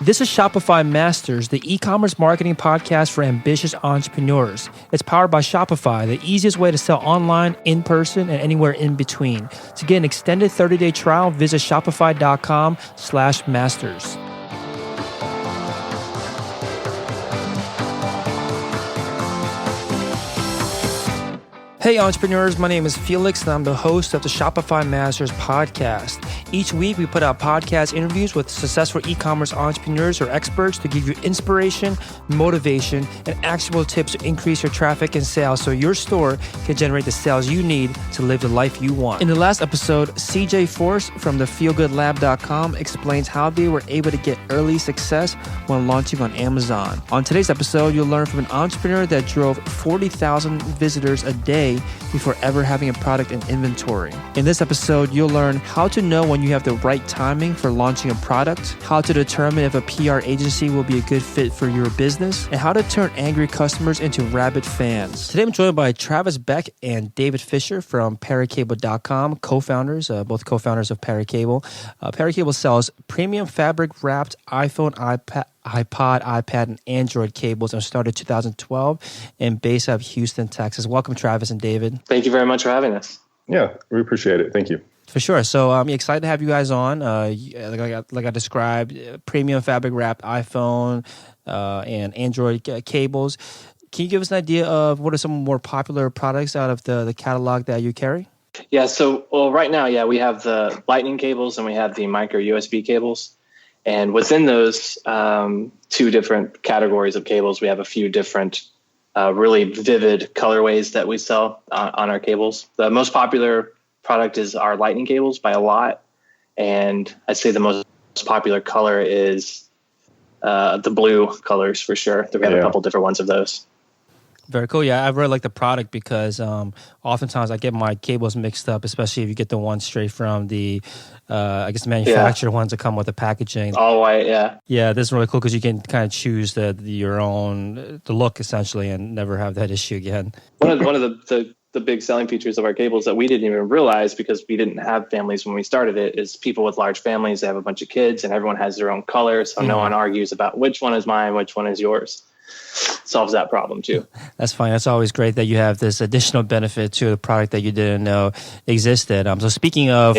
This is Shopify Masters, the e-commerce marketing podcast for ambitious entrepreneurs. It's powered by Shopify, the easiest way to sell online, in person, and anywhere in between. To get an extended 30-day trial, visit shopify.com/masters. Hey entrepreneurs, my name is Felix and I'm the host of the Shopify Masters podcast. Each week we put out podcast interviews with successful e-commerce entrepreneurs or experts to give you inspiration, motivation, and actionable tips to increase your traffic and sales so your store can generate the sales you need to live the life you want. In the last episode, CJ Force from the feelgoodlab.com explains how they were able to get early success when launching on Amazon. On today's episode, you'll learn from an entrepreneur that drove 40,000 visitors a day before ever having a product in inventory. In this episode, you'll learn how to know when you have the right timing for launching a product, how to determine if a PR agency will be a good fit for your business, and how to turn angry customers into rabid fans. Today, I'm joined by Travis Beck and David Fisher from Paracable.com, both co-founders of Paracable. Paracable sells premium fabric-wrapped iPhone, iPad, and Android cables and started 2012 and based out of Houston, Texas. Welcome, Travis and David. Thank you very much for having us. Yeah, we appreciate it. Thank you. For sure. So I'm excited to have you guys on. Like I described, premium fabric wrapped iPhone and Android cables. Can you give us an idea of what are some more popular products out of the catalog that you carry? Yeah. So right now, we have the Lightning cables and we have the micro USB cables. And within those two different categories of cables, we have a few different really vivid colorways that we sell on our cables. The most popular product is our Lightning cables by a lot. And I'd say the most popular color is the blue colors for sure. We have a couple different ones of those. Very cool. Yeah, I really like the product because oftentimes I get my cables mixed up, especially if you get the ones straight from the, manufacturer ones that come with the packaging. All white, yeah. Yeah, this is really cool because you can kind of choose the look essentially and never have that issue again. One of the big selling features of our cables that we didn't even realize because we didn't have families when we started it is people with large families, they have a bunch of kids and everyone has their own color. So no one argues about which one is mine, which one is yours. Solves that problem too. That's fine. That's always great that you have this additional benefit to the product that you didn't know existed. So speaking of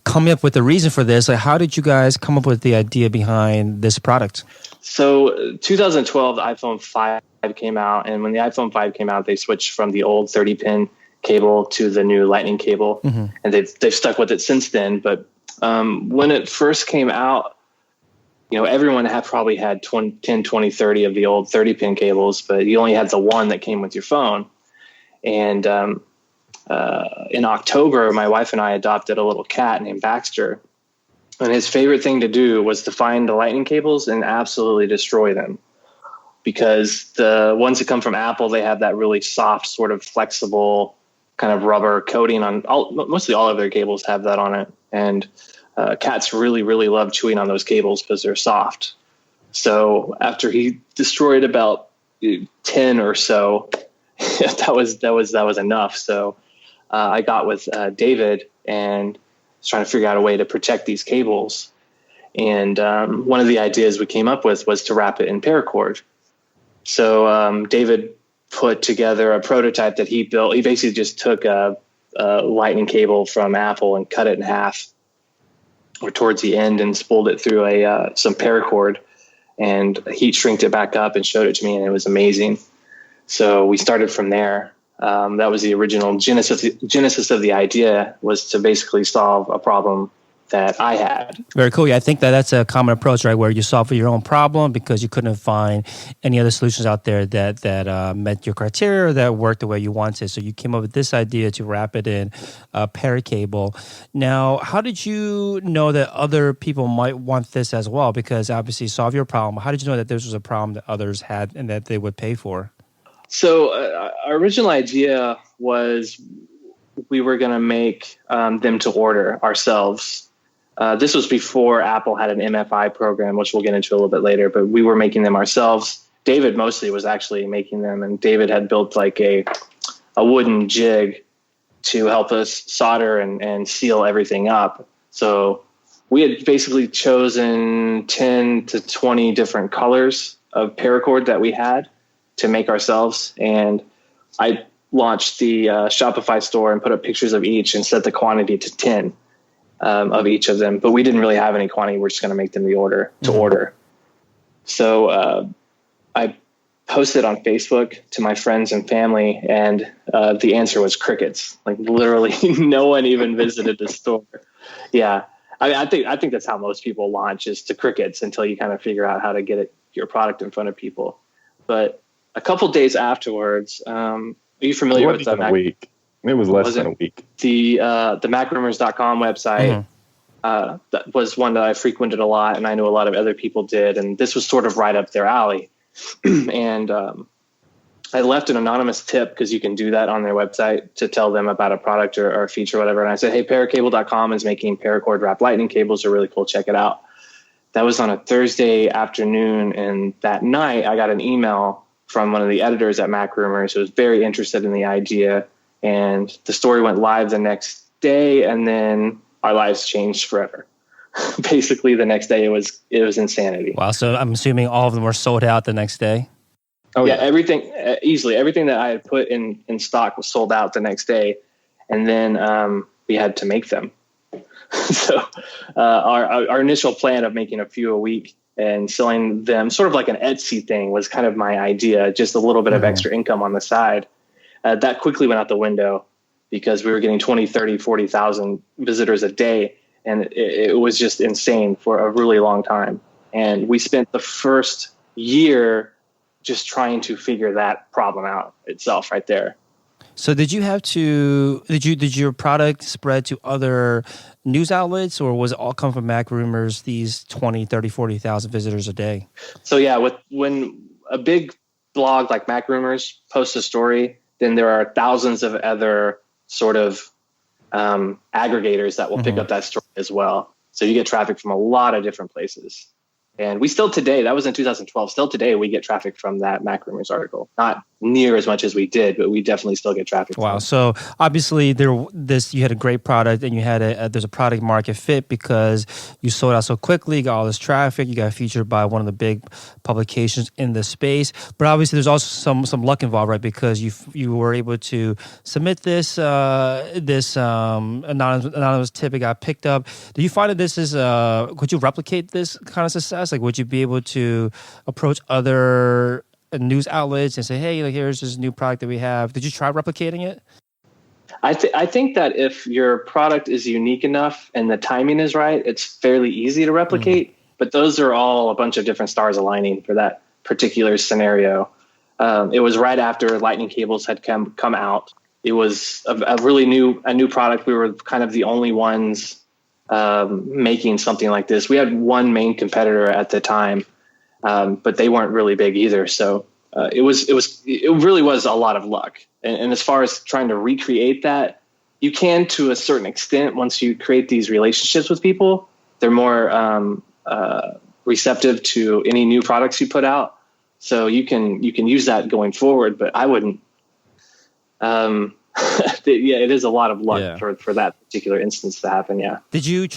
coming up with the reason for this, how did you guys come up with the idea behind this product? So 2012, the iPhone 5 came out. And when the iPhone 5 came out, they switched from the old 30-pin cable to the new Lightning cable. Mm-hmm. And they've stuck with it since then. But when it first came out, everyone probably had 10, 20, 30 of the old 30-pin cables, but you only had the one that came with your phone. And in October, my wife and I adopted a little cat named Baxter. And his favorite thing to do was to find the Lightning cables and absolutely destroy them. Because the ones that come from Apple, they have that really soft, sort of flexible kind of rubber coating on mostly all of their cables have that on it. And cats really, really love chewing on those cables because they're soft. So after he destroyed about 10 or so, that was enough. So I got with David and was trying to figure out a way to protect these cables. And one of the ideas we came up with was to wrap it in paracord. So David put together a prototype that he built. He basically just took a Lightning cable from Apple and cut it in half or towards the end and spooled it through some paracord and heat shrinked it back up and showed it to me, and it was amazing. So we started from there. That was the original genesis of the idea, was to basically solve a problem that I had. Very cool. Yeah, I think that's a common approach, right? Where you solve for your own problem because you couldn't find any other solutions out there that met your criteria or that worked the way you wanted. So you came up with this idea to wrap it in Paracable. Now, how did you know that other people might want this as well? Because obviously, solve your problem. How did you know that this was a problem that others had and that they would pay for? So our original idea was we were going to make them to order ourselves. This was before Apple had an MFI program, which we'll get into a little bit later, but we were making them ourselves. David mostly was actually making them, and David had built like a wooden jig to help us solder and seal everything up. So we had basically chosen 10 to 20 different colors of paracord that we had to make ourselves. And I launched the Shopify store and put up pictures of each and set the quantity to 10 of each of them. But we didn't really have any quantity. We're just going to make them to order. So I posted on Facebook to my friends and family, and the answer was crickets. Like literally no one even visited the store. Yeah. I think that's how most people launch, is to crickets, until you kind of figure out how to get your product in front of people. But a couple days afterwards, are you familiar with a week? It was less than a week. The macrumors.com website that was one that I frequented a lot, and I knew a lot of other people did, and this was sort of right up their alley. And I left an anonymous tip, because you can do that on their website, to tell them about a product or a feature or whatever. And I said, hey, paracable.com is making paracord wrapped lightning cables. They're really cool. Check it out. That was on a Thursday afternoon. And that night I got an email from one of the editors at Mac Rumors who was very interested in the idea. And the story went live the next day. And then our lives changed forever. Basically the next day it was insanity. Wow. So I'm assuming all of them were sold out the next day. Oh yeah, everything easily. Everything that I had put in stock was sold out the next day, and then we had to make them. So our initial plan of making a few a week and selling them, sort of like an Etsy thing, was kind of my idea. Just a little bit of extra income on the side. That quickly went out the window, because we were getting 20, 30, 40,000 visitors a day, and it was just insane for a really long time. And we spent the first year just trying to figure that problem out itself right there. So did your product spread to other news outlets, or was it all come from Mac Rumors, these 20, 30, 40,000 visitors a day? So yeah, when a big blog like Mac Rumors posts a story, then there are thousands of other sort of aggregators that will pick up that story as well. So you get traffic from a lot of different places. And we still today, that was in 2012, still today we get traffic from that Mac Rumors article. Not near as much as we did, but we definitely still get traffic. Wow. So obviously you had a great product, and you had there's a product market fit, because you sold out so quickly, you got all this traffic, you got featured by one of the big publications in the space. But obviously there's also some luck involved, right? Because you were able to submit this anonymous tip, it got picked up. Do you find that this is could you replicate this kind of success? Like, would you be able to approach other news outlets and say, hey, like, here's this new product that we have? Did you try replicating it? I think that if your product is unique enough and the timing is right, it's fairly easy to replicate. But those are all a bunch of different stars aligning for that particular scenario. It was right after lightning cables had come out. It was a really new product. We were kind of the only ones making something like this. We had one main competitor at the time, but they weren't really big either. So it really was a lot of luck. And as far as trying to recreate that, you can to a certain extent. Once you create these relationships with people, they're more receptive to any new products you put out. So you can use that going forward. But I wouldn't. Yeah, it is a lot of luck for that particular instance to happen. Yeah. Did you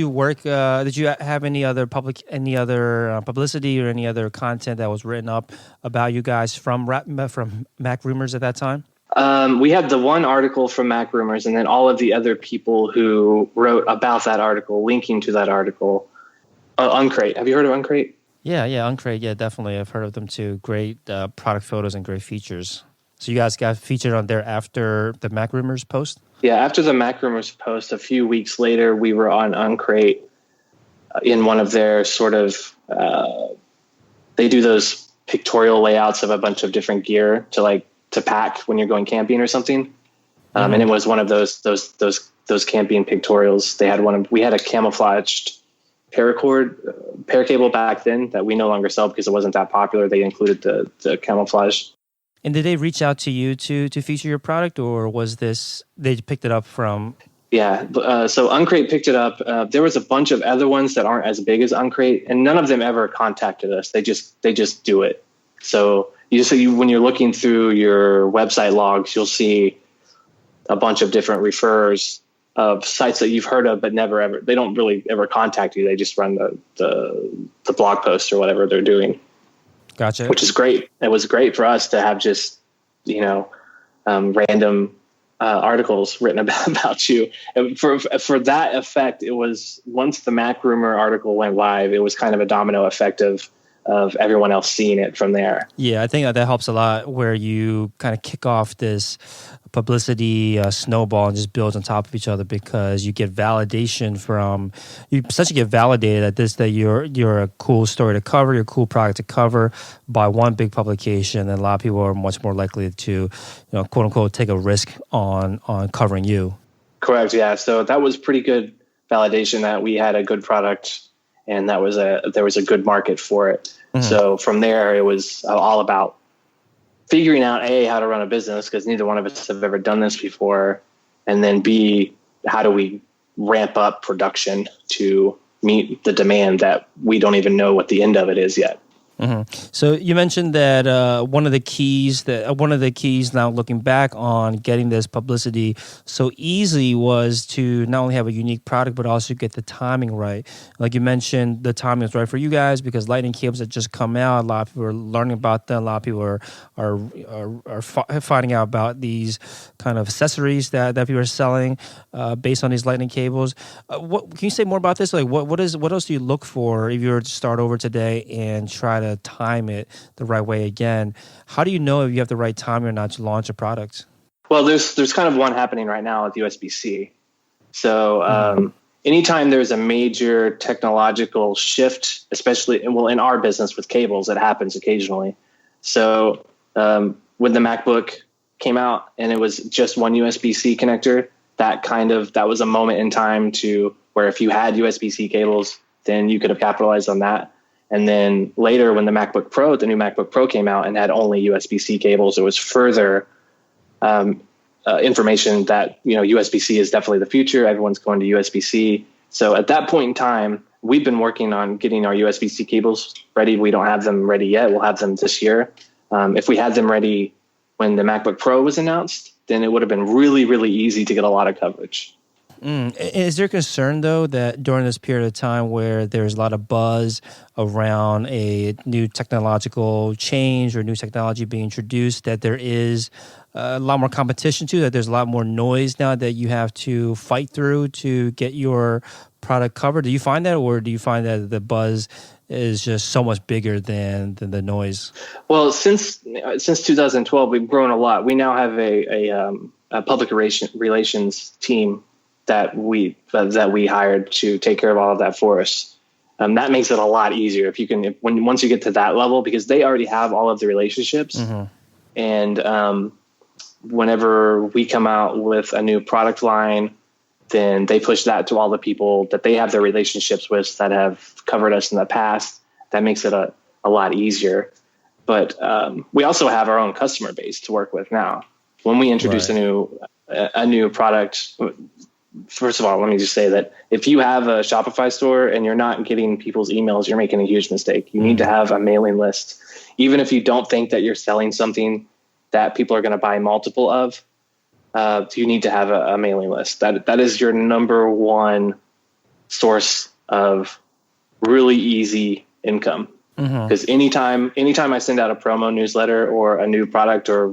work? Did you have any other publicity or any other content that was written up about you guys from Mac Rumors at that time? We had the one article from Mac Rumors, and then all of the other people who wrote about that article, linking to that article. Uncrate. Have you heard of Uncrate? Yeah, Uncrate. Yeah, definitely. I've heard of them too. Great product photos and great features. So you guys got featured on there after the Mac Rumors post? Yeah, after the Mac Rumors post, a few weeks later, we were on Uncrate in one of their sort of, they do those pictorial layouts of a bunch of different gear to pack when you're going camping or something. And it was one of those camping pictorials. We had a camouflaged paracable back then that we no longer sell because it wasn't that popular. They included the camouflage. And did they reach out to you to feature your product, or was this they picked it up from? Yeah, so Uncrate picked it up. There was a bunch of other ones that aren't as big as Uncrate, and none of them ever contacted us. They just do it. So when you're looking through your website logs, you'll see a bunch of different referrers of sites that you've heard of, but they don't really ever contact you. They just run the blog posts or whatever they're doing. Gotcha. Which is great. It was great for us to have just, random articles written about you. And for that effect, it was, once the Mac Rumor article went live, it was kind of a domino effect of everyone else seeing it from there. Yeah, I think that helps a lot, where you kind of kick off this publicity snowball and just builds on top of each other, because you get validation you essentially get validated that you're a cool story to cover, you're a cool product to cover by one big publication, and a lot of people are much more likely to, quote unquote, take a risk on covering you. Correct. Yeah. So that was pretty good validation that we had a good product, and there was a good market for it. Mm-hmm. So from there, it was all about figuring out how to run a business, because neither one of us have ever done this before, and then B, how do we ramp up production to meet the demand that we don't even know what the end of it is yet. Mm-hmm. So you mentioned that one of the keys now, looking back on getting this publicity so easy, was to not only have a unique product but also get the timing right. Like you mentioned, the timing was right for you guys because lightning cables had just come out. A lot of people are learning about them. A lot of people are finding out about these kind of accessories that people are selling based on these lightning cables. What can you say more about this? Like what else do you look for if you were to start over today and try to time it the right way again? How do you know if you have the right time or not to launch a product? Well, there's kind of one happening right now with USB-C. So anytime there's a major technological shift, especially in our business with cables, it happens occasionally. So when the MacBook came out and it was just one USB-C connector, that was a moment in time to where if you had USB-C cables, then you could have capitalized on that. And then later, when the new MacBook Pro came out and had only USB-C cables, it was further information that USB-C is definitely the future. Everyone's going to USB-C. So at that point in time, we've been working on getting our USB-C cables ready. We don't have them ready yet. We'll have them this year. If we had them ready when the MacBook Pro was announced, then it would have been really, really easy to get a lot of coverage. Is there concern, though, that during this period of time where there's a lot of buzz around a new technological change or new technology being introduced, that there is a lot more competition too, that there's a lot more noise now that you have to fight through to get your product covered? Do you find that, or do you find that the buzz is just so much bigger than the noise? Well, since 2012, we've grown a lot. We now have a public relations team that we hired to take care of all of that for us. That makes it a lot easier once you get to that level, because they already have all of the relationships. Mm-hmm. And whenever we come out with a new product line, then they push that to all the people that they have their relationships with that have covered us in the past. That makes it a lot easier. But we also have our own customer base to work with now. When we introduce a new product, first of all, let me just say that if you have a Shopify store and you're not getting people's emails, you're making a huge mistake. You need to have a mailing list. Even if you don't think that you're selling something that people are going to buy multiple of, you need to have a mailing list. That is your number one source of really easy income. Because anytime I send out a promo newsletter or a new product or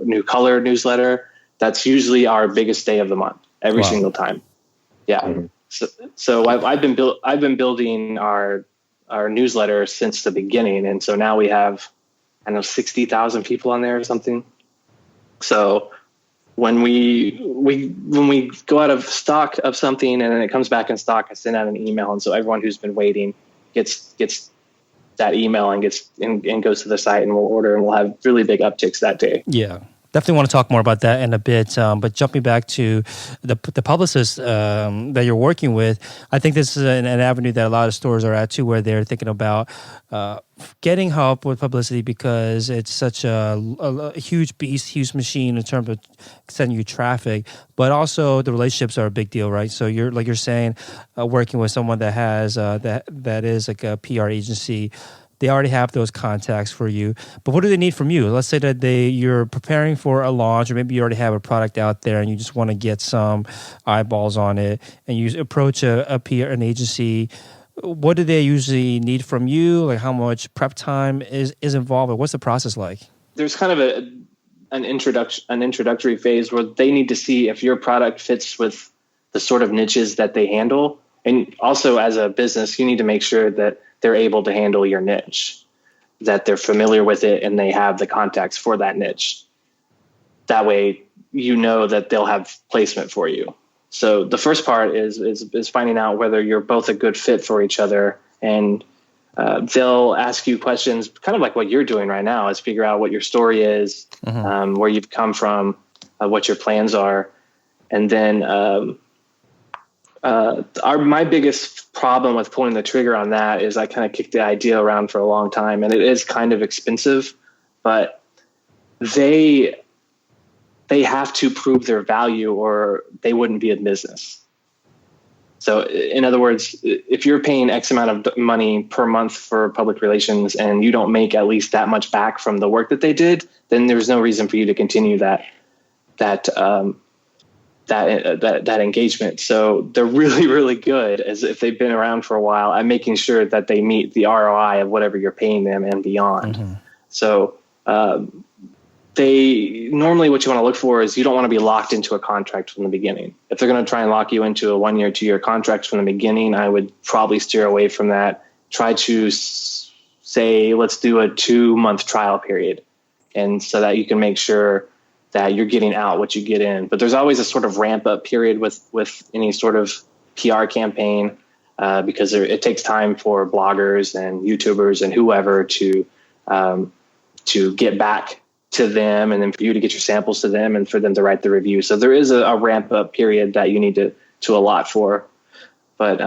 new color newsletter, that's usually our biggest day of the month. Every single time. Yeah. Mm-hmm. So I've been building our newsletter since the beginning. And so now we have, 60,000 people on there or something. So when we go out of stock of something and then it comes back in stock, I send out an email. And so everyone who's been waiting gets that email and goes to the site, and we'll order, and we'll have really big upticks that day. Yeah. Definitely want to talk more about that in a bit. But jumping back to the publicist that you're working with, I think this is an avenue that a lot of stores are at too, where they're thinking about getting help with publicity, because it's such a huge beast, huge machine in terms of sending you traffic. But also the relationships are a big deal, right? So you're saying, working with someone that has that is like a PR agency, They already have those contacts for you. But what do they need from you? Let's say that you're preparing for a launch, or maybe you already have a product out there and you just want to get some eyeballs on it, and you approach an agency. What do they usually need from you? Like, how much prep time is involved? Or what's the process like? There's kind of an introductory phase where they need to see if your product fits with the sort of niches that they handle. And also, as a business, you need to make sure that they're able to handle your niche, that they're familiar with it and they have the contacts for that niche. That way, you know that they'll have placement for you. So the first part is finding out whether you're both a good fit for each other, and they'll ask you questions kind of like what you're doing right now, is figure out what your story is, where you've come from, what your plans are. And then my biggest problem with pulling the trigger on that is I kind of kicked the idea around for a long time, and it is kind of expensive, but they have to prove their value or they wouldn't be in business. So in other words, if you're paying X amount of money per month for public relations and you don't make at least that much back from the work that they did, then there's no reason for you to continue that engagement. So they're really, really good, as if they've been around for a while, at making sure that they meet the ROI of whatever you're paying them and beyond. So they normally, what you want to look for is you don't want to be locked into a contract from the beginning. If they're going to try and lock you into a 1 year, 2 year contract from the beginning, I would probably steer away from that. Try to say, let's do a 2-month trial period, and so that you can make sure that you're getting out what you get in. But there's always a sort of ramp up period with any sort of PR campaign, because it takes time for bloggers and YouTubers and whoever to get back to them, and then for you to get your samples to them and for them to write the review. So there is a ramp up period that you need to allot for, but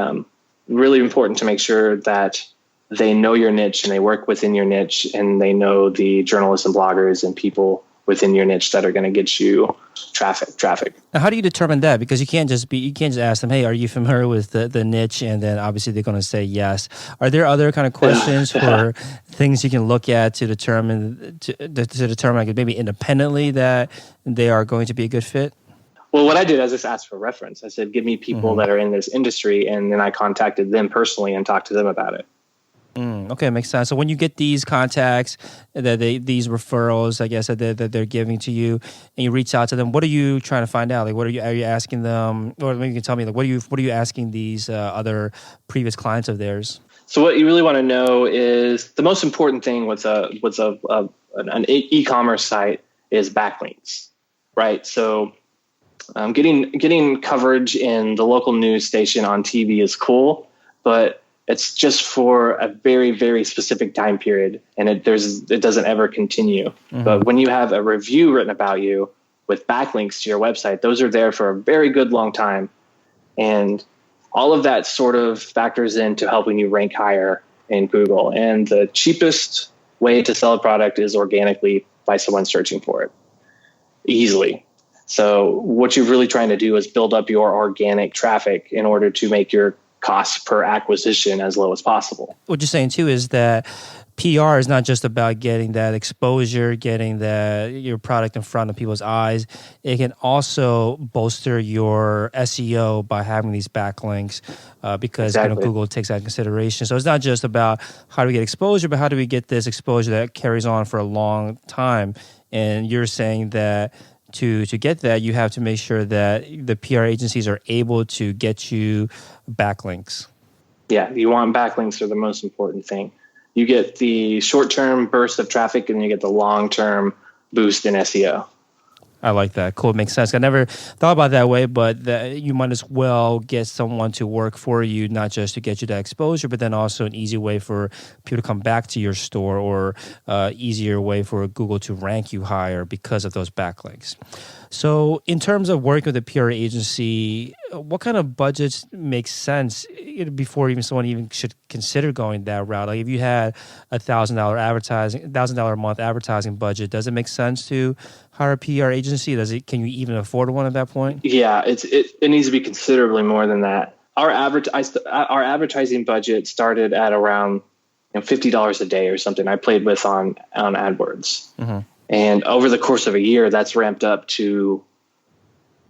really important to make sure that they know your niche and they work within your niche, and they know the journalists and bloggers and people within your niche that are going to get you traffic. Now, how do you determine that? Because you can't just ask them, hey, are you familiar with the niche? And then obviously they're going to say yes. Are there other kind of questions or things you can look at to determine like maybe independently that they are going to be a good fit? Well, what I did is I just asked for reference. I said, give me people that are in this industry. And then I contacted them personally and talked to them about it. Okay, makes sense. So when you get these contacts, these referrals, I guess, that they're giving to you, and you reach out to them, what are you trying to find out? Like, are you asking them, or maybe you can tell me, like, what are you asking these other previous clients of theirs? So what you really want to know is the most important thing with an e-commerce site is backlinks, right? So getting coverage in the local news station on TV is cool, but it's just for a very, very specific time period, and it doesn't ever continue. But when you have a review written about you with backlinks to your website, those are there for a very good long time. And all of that sort of factors into helping you rank higher in Google. And the cheapest way to sell a product is organically by someone searching for it easily. So what you're really trying to do is build up your organic traffic in order to make your costs per acquisition as low as possible. What you're saying too is that PR is not just about getting that exposure, getting your product in front of people's eyes. It can also bolster your SEO by having these backlinks, because Google takes that into consideration. So it's not just about how do we get exposure, but how do we get this exposure that carries on for a long time. And you're saying that to get that, you have to make sure that the PR agencies are able to get you backlinks. Yeah, you want backlinks are the most important thing. You get the short-term burst of traffic, and you get the long-term boost in SEO. I like that. Cool. Makes sense. I never thought about it that way, but you might as well get someone to work for you, not just to get you that exposure, but then also an easy way for people to come back to your store, or easier way for Google to rank you higher because of those backlinks. So in terms of working with a PR agency, what kind of budgets make sense before someone even should consider going that route? Like if you had $1,000 a month advertising budget, does it make sense to hire a PR agency? Can you even afford one at that point? Yeah, it needs to be considerably more than that. Our advertising budget started at around $50 a day or something I played with on AdWords. Mm-hmm. And over the course of a year, that's ramped up to,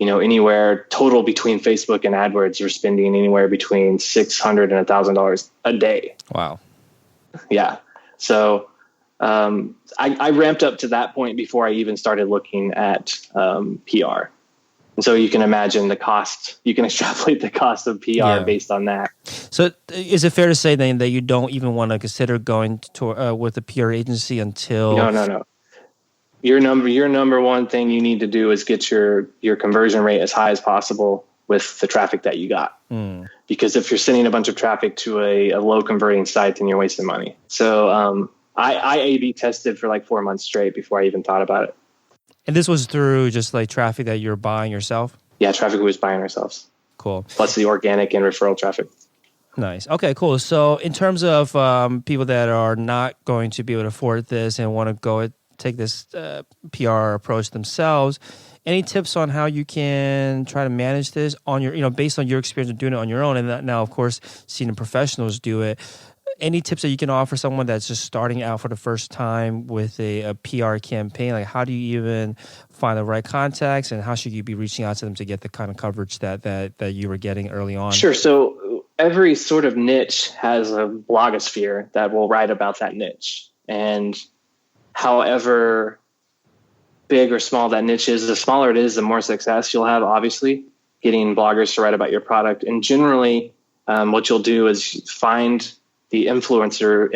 anywhere total between Facebook and AdWords, you're spending anywhere between $600 and $1,000 a day. Wow. Yeah. So I ramped up to that point before I even started looking at PR. And so you can imagine the cost. You can extrapolate the cost of PR based on that. So is it fair to say then that you don't even want to consider going to with a PR agency until? No. Your number one thing you need to do is get your conversion rate as high as possible with the traffic that you got. Because if you're sending a bunch of traffic to a low converting site, then you're wasting money. So I A/B tested for like 4 months straight before I even thought about it. And this was through just like traffic that you're buying yourself? Yeah, traffic we was buying ourselves. Cool. Plus the organic and referral traffic. Nice. Okay, cool. So in terms of people that are not going to be able to afford this and want to take this PR approach themselves, any tips on how you can try to manage this on your, based on your experience of doing it on your own, and that now, of course, seeing the professionals do it? Any tips that you can offer someone that's just starting out for the first time with a PR campaign? Like, how do you even find the right contacts, and how should you be reaching out to them to get the kind of coverage that you were getting early on? Sure. So every sort of niche has a blogosphere that will write about that niche. And however big or small that niche is, the smaller it is, the more success you'll have, obviously, getting bloggers to write about your product. And generally, what you'll do is find the influential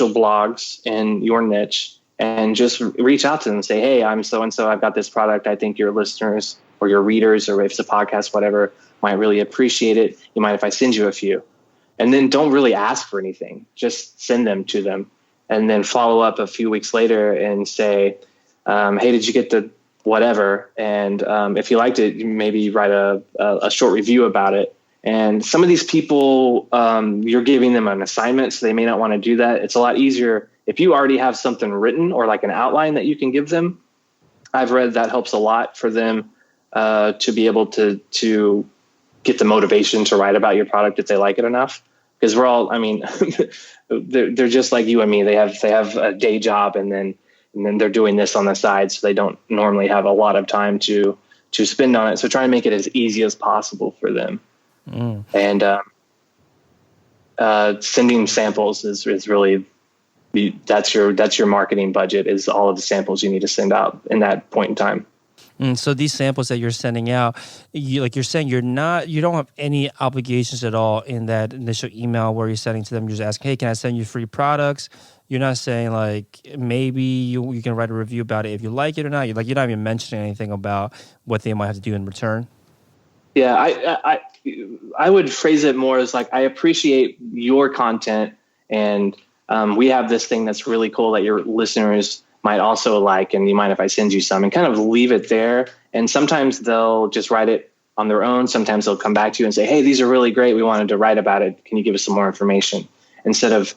blogs in your niche and just reach out to them and say, hey, I'm so-and-so, I've got this product. I think your listeners or your readers, or if it's a podcast, whatever, might really appreciate it. You mind if I send you a few? And then don't really ask for anything. Just send them to them. And then follow up a few weeks later and say, hey, did you get the whatever? And if you liked it, maybe write a short review about it. And some of these people, you're giving them an assignment, so they may not want to do that. It's a lot easier if you already have something written or like an outline that you can give them. I've read that helps a lot for them to be able to get the motivation to write about your product if they like it enough. Because we're all, they're just like you and me. They have a day job, and then they're doing this on the side, so they don't normally have a lot of time to spend on it. So try and make it as easy as possible for them. And sending samples is really, that's your marketing budget, is all of the samples you need to send out in that point in time. So these samples that you're sending out, you're saying you don't have any obligations at all in that initial email where you're sending to them. You're just asking, hey, can I send you free products? You're not saying like maybe you can write a review about it if you like it or not. You're not even mentioning anything about what they might have to do in return. Yeah, I would phrase it more as like, I appreciate your content, and we have this thing that's really cool that your listeners might also like, and you mind if I send you some, and kind of leave it there. And sometimes they'll just write it on their own. Sometimes they'll come back to you and say, hey, these are really great. We wanted to write about it. Can you give us some more information? Instead of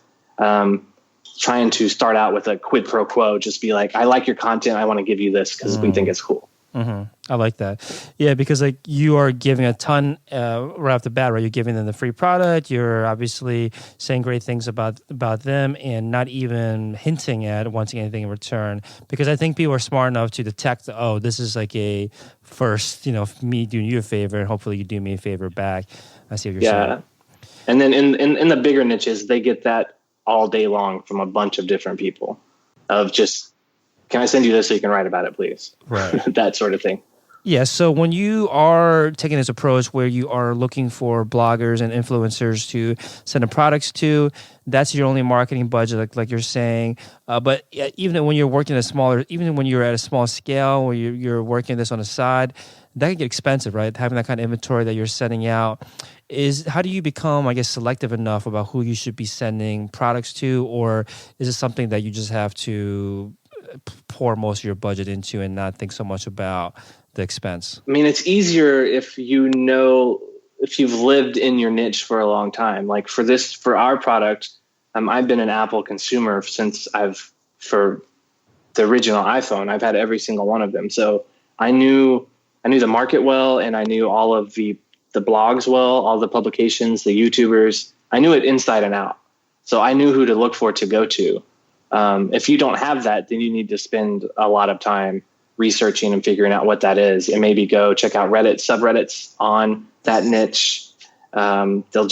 trying to start out with a quid pro quo, just be like, I like your content. I want to give you this because we think it's cool. Mm-hmm. I like that. Yeah, because like you are giving a ton right off the bat, right? You're giving them the free product. You're obviously saying great things about them, and not even hinting at wanting anything in return. Because I think people are smart enough to detect, oh, this is like a first, me doing you a favor, and hopefully you do me a favor back. I see what you're saying. Yeah, and then in the bigger niches, they get that all day long from a bunch of different people of just, can I send you this so you can write about it, please? Right. That sort of thing. Yeah, so when you are taking this approach where you are looking for bloggers and influencers to send the products to, that's your only marketing budget, like you're saying. But even when you're working even when you're at a small scale, where you're working this on the side, that can get expensive, right? Having that kind of inventory that you're sending out. How do you become, I guess, selective enough about who you should be sending products to? Or is it something that you just have to pour most of your budget into and not think so much about the expense? I mean, it's easier if you've lived in your niche for a long time. Like for our product, I've been an Apple consumer since for the original iPhone. I've had every single one of them. So I knew the market well, and I knew all of the blogs well, all the publications, the YouTubers. I knew it inside and out. So I knew who to look for to go to. If you don't have that, then you need to spend a lot of time researching and figuring out what that is, and maybe go check out Reddit subreddits on that niche. You'll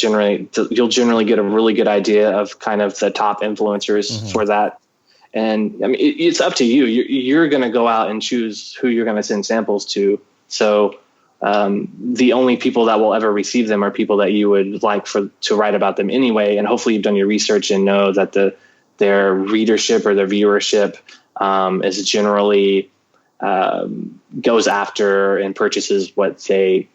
generally get a really good idea of kind of the top influencers for that. And I mean, it's up to you. You're going to go out and choose who you're going to send samples to. So the only people that will ever receive them are people that you would like to write about them anyway. And hopefully you've done your research and know that their readership or their viewership is generally goes after and purchases what they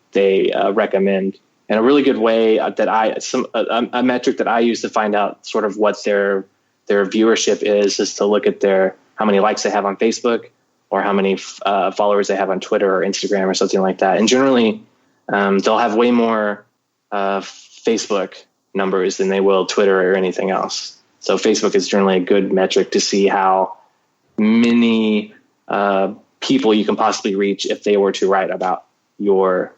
recommend. And a really good way a metric that I use to find out sort of what their viewership is to look at how many likes they have on Facebook, or how many followers they have on Twitter or Instagram or something like that. And generally, they'll have way more Facebook numbers than they will Twitter or anything else. So Facebook is generally a good metric to see how many people you can possibly reach if they were to write about your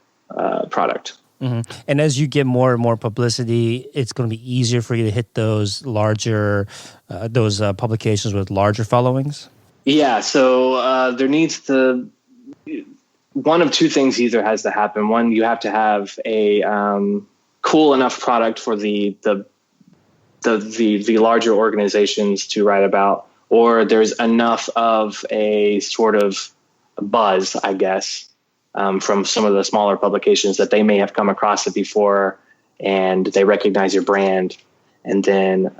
product. Mm-hmm. And as you get more and more publicity, it's going to be easier for you to hit those larger, publications with larger followings? Yeah, so there needs to, one of two things either has to happen. One, you have to have a cool enough product for the larger organizations to write about, or there's enough of a sort of buzz, I guess, from some of the smaller publications that they may have come across it before and they recognize your brand, and then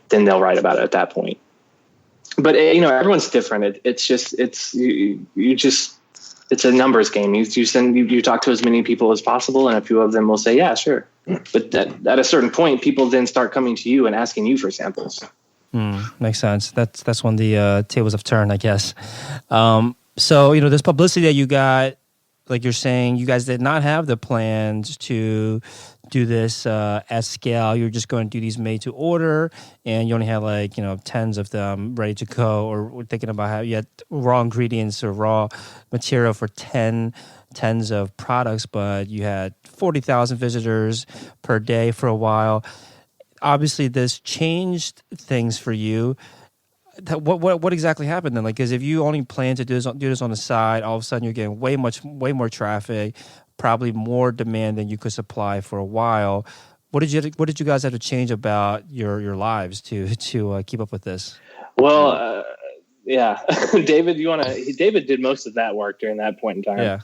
they'll write about it at that point. But everyone's different. It's a numbers game. You talk to as many people as possible, and a few of them will say, yeah, sure. But at a certain point, people then start coming to you and asking you for samples. Makes sense. That's when the tables have turned, I guess. So, this publicity that you got, like you're saying, you guys did not have the plans to do this at scale. You're just going to do these made to order, and you only have tens of them ready to go, or we're thinking about how you had raw ingredients or raw material for tens of products, but you had 40,000 visitors per day for a while. Obviously, this changed things for you. What exactly happened then? Because if you only plan to do this on the side, all of a sudden you're getting way more traffic, probably more demand than you could supply for a while. What did you guys have to change about your lives to keep up with this? Well, yeah, David, David did most of that work during that point in time. Yeah.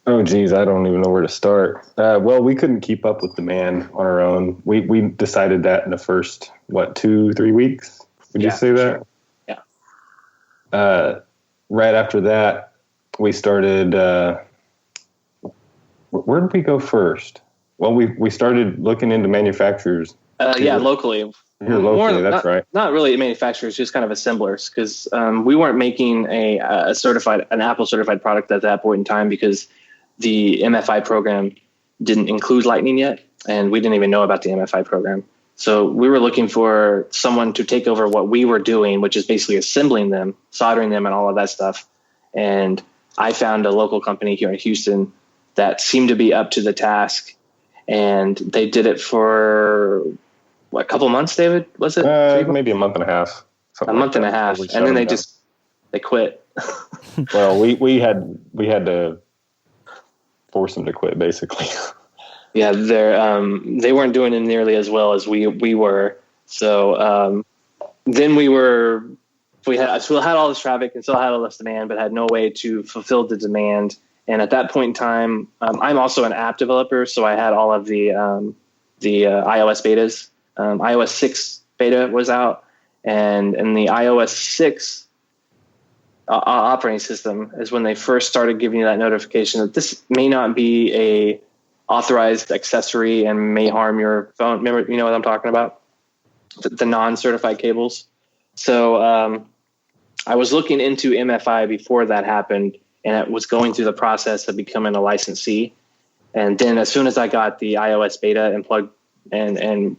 Oh, geez, I don't even know where to start. Well, we couldn't keep up with demand on our own. We decided that in the first 2-3 weeks. Would you say that? Sure. Yeah. Right after that, we started. Where did we go first? Well, we started looking into manufacturers. Locally. Here locally, that's right. Not really manufacturers, just kind of assemblers, because we weren't making an Apple certified product at that point in time, because the MFI program didn't include Lightning yet, and we didn't even know about the MFI program. So we were looking for someone to take over what we were doing, which is basically assembling them, soldering them, and all of that stuff. And I found a local company here in Houston that seemed to be up to the task, and they did it for a couple months, David? Was it? Maybe a month and a half. A month and a half, and then they quit. Well, we had to force them to quit, basically. Yeah, they weren't doing it nearly as well as we were. So then we still had all this traffic and still had all this demand, but had no way to fulfill the demand. And at that point in time, I'm also an app developer, so I had all of the iOS betas. iOS 6 beta was out, and in the iOS 6 operating system is when they first started giving you that notification that this may not be a authorized accessory and may harm your phone. Remember, you know what I'm talking about? The non-certified cables. So I was looking into MFI before that happened, and it was going through the process of becoming a licensee. And then as soon as I got the iOS beta and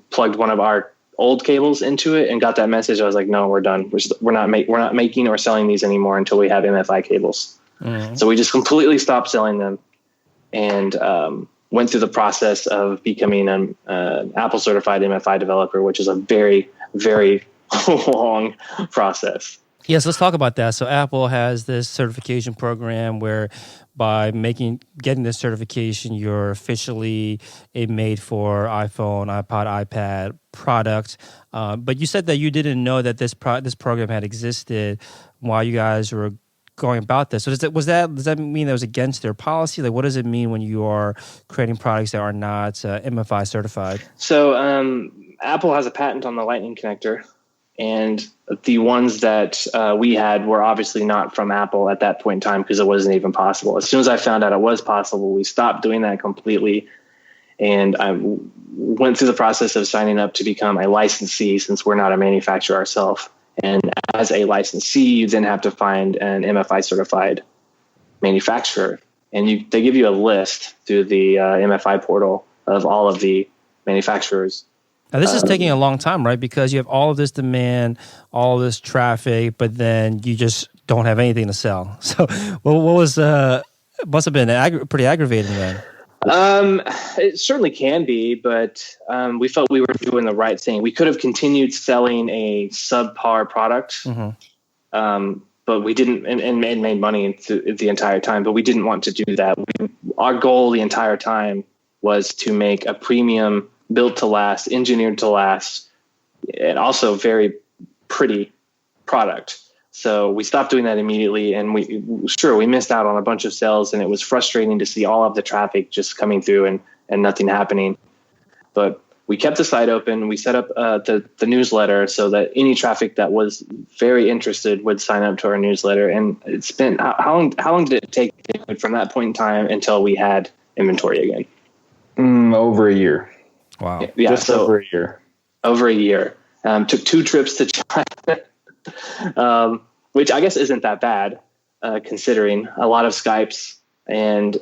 plugged one of our old cables into it and got that message, I was like, no, we're done. We're not making or selling these anymore until we have MFI cables. Mm-hmm. So we just completely stopped selling them. And went through the process of becoming an Apple certified MFI developer, which is a very, very long process. Yes, let's talk about that. So Apple has this certification program where by getting this certification, you're officially a made for iPhone, iPod, iPad product. But you said that you didn't know that this program had existed while you guys were going about this. So does that mean that was against their policy? Like, what does it mean when you are creating products that are not MFI certified? So Apple has a patent on the Lightning connector. And the ones that we had were obviously not from Apple at that point in time because it wasn't even possible. As soon as I found out it was possible, we stopped doing that completely. And I went through the process of signing up to become a licensee since we're not a manufacturer ourselves. And as a licensee, you then have to find an MFI certified manufacturer. And they give you a list through the MFI portal of all of the manufacturers. Now, this is taking a long time, right? Because you have all of this demand, all of this traffic, but then you just don't have anything to sell. So what was, must have been pretty aggravating then. It certainly can be, but we felt we were doing the right thing. We could have continued selling a subpar product, but we didn't, and made money the entire time, but we didn't want to do that. Our goal the entire time was to make a premium, built to last, engineered to last, and also very pretty product. So we stopped doing that immediately, and we missed out on a bunch of sales, and it was frustrating to see all of the traffic just coming through and nothing happening. But we kept the site open. We set up the newsletter so that any traffic that was very interested would sign up to our newsletter. And it's been how long did it take from that point in time until we had inventory again? Over a year. Wow. Yeah, just so over a year. Over a year. Took 2 trips to China, which I guess isn't that bad, considering a lot of Skypes. And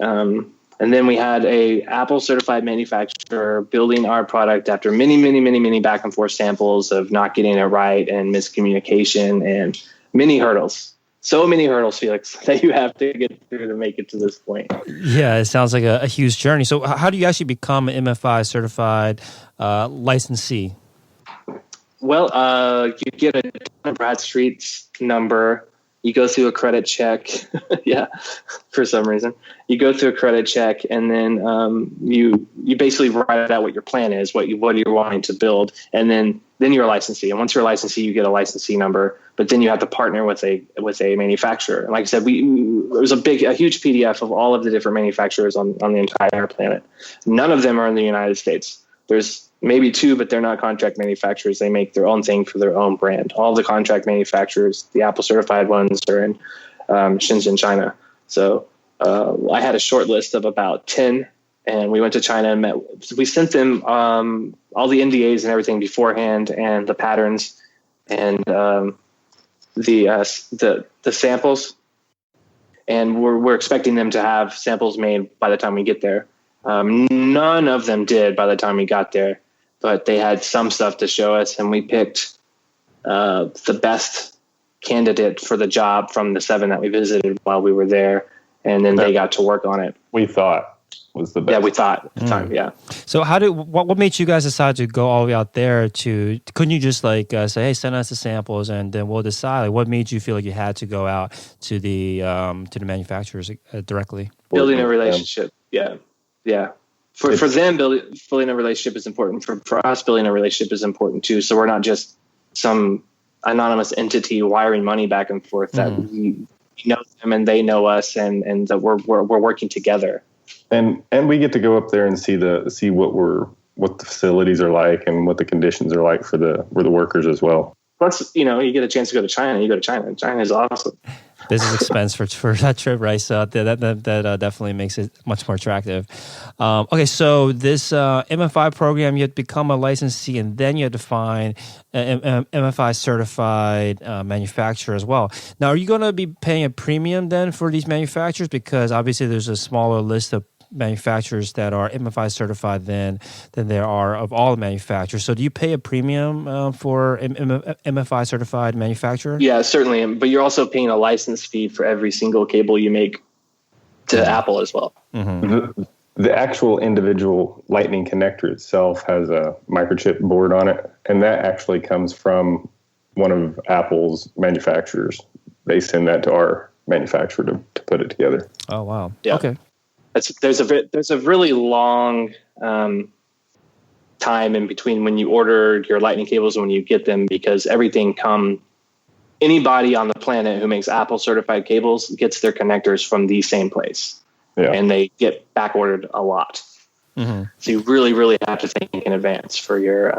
then we had a Apple certified manufacturer building our product after many back and forth samples of not getting it right and miscommunication and many hurdles. So many hurdles, Felix, that you have to get through to make it to this point. Yeah, it sounds like a huge journey. So how do you actually become an MFI certified licensee? Well, you get a Bradstreet's number. You go through a credit check. Yeah, for some reason. You go through a credit check, and then you basically write out what your plan is, what you're wanting to build, and then you're a licensee. And once you're a licensee, you get a licensee number. But then you have to partner with a manufacturer. And like I said, there was a huge PDF of all of the different manufacturers on the entire planet. None of them are in the United States. There's maybe 2, but they're not contract manufacturers. They make their own thing for their own brand. All the contract manufacturers, the Apple certified ones, are in Shenzhen, China. So I had a short list of about 10, and we went to China and met. We sent them all the NDAs and everything beforehand, and the patterns, and the samples. And we're expecting them to have samples made by the time we get there. None of them did by the time we got there, but they had some stuff to show us, and we picked the best candidate for the job from the 7 that we visited while we were there, and then they got to work on it. We thought was the best. Yeah, we thought at the time, yeah. So what made you guys decide to go all the way out there couldn't you just say, hey, send us the samples and then we'll decide? Like, what made you feel like you had to go out to the manufacturers directly? Building a relationship, yeah. For them, building a relationship is important. For us, building a relationship is important too. So we're not just some anonymous entity wiring money back and forth. That we know them and they know us, and that we're working together. And we get to go up there and see what the facilities are like and what the conditions are like for the workers as well. Once you get a chance to go to China, you go to China. China is awesome. Business expense for that trip, right? So that definitely makes it much more attractive. Okay, so this MFI program, you have to become a licensee, and then you have to find an MFI certified manufacturer as well. Now, are you going to be paying a premium then for these manufacturers? Because obviously there's a smaller list of manufacturers that are MFI certified than there are of all the manufacturers. So do you pay a premium for MFI certified manufacturer? Yeah, certainly. But you're also paying a license fee for every single cable you make to Apple as well. The the actual individual Lightning connector itself has a microchip board on it, and that actually comes from one of Apple's manufacturers. They send that to our manufacturer to put it together. Oh, wow. Yeah. Okay. There's a really long time in between when you order your Lightning cables and when you get them, because anybody on the planet who makes Apple certified cables gets their connectors from the same place. Yeah. And they get back ordered a lot. Mm-hmm. So you really, really have to think in advance for your